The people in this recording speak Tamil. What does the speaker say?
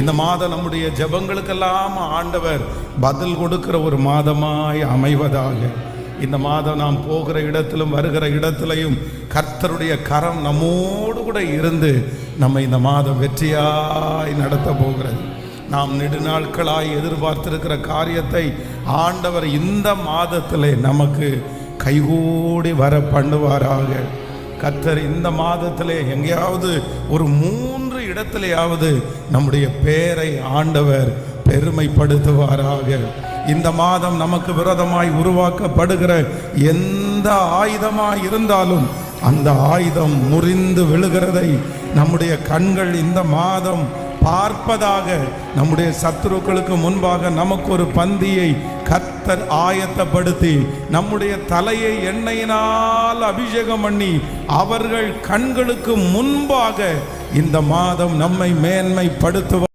இந்த மாதம் நம்முடைய ஜெபங்களுக்கெல்லாம் ஆண்டவர் பதில் கொடுக்கிற ஒரு மாதமாய் அமைவதாக. இந்த மாதம் நாம் போகிற இடத்திலும் வருகிற இடத்திலையும் கர்த்தருடைய கரம் நம்மோடு கூட இருந்து நம்ம இந்த மாதம் வெற்றியாய் நடத்த போகிறது. நாம் நெடுநாட்களாய் எதிர்பார்த்திருக்கிற காரியத்தை ஆண்டவர் இந்த மாதத்திலே நமக்கு கைகூடி வர பண்ணுவாராக. கர்த்தர் இந்த மாதத்திலே எங்கேயாவது ஒரு 3 இடத்திலேயாவது நம்முடைய பெயரை ஆண்டவர் பெருமைப்படுத்துவாராக. இந்த மாதம் நமக்கு விரோதமாய் உருவாக்கப்படுகிற எந்த ஆயுதமாய் இருந்தாலும் அந்த ஆயுதம் முறிந்து விழுகிறதை நம்முடைய கண்கள் இந்த மாதம் பார்ப்பதாக. நம்முடைய சத்துருக்களுக்கு முன்பாக நமக்கு ஒரு பந்தியை கர்த்தர் ஆயத்தப்படுத்தி நம்முடைய தலையை எண்ணெயினால் அபிஷேகம் பண்ணி அவர்கள் கண்களுக்கு முன்பாக இந்த மாதம் நம்மை மேன்மைப்படுத்துவார்.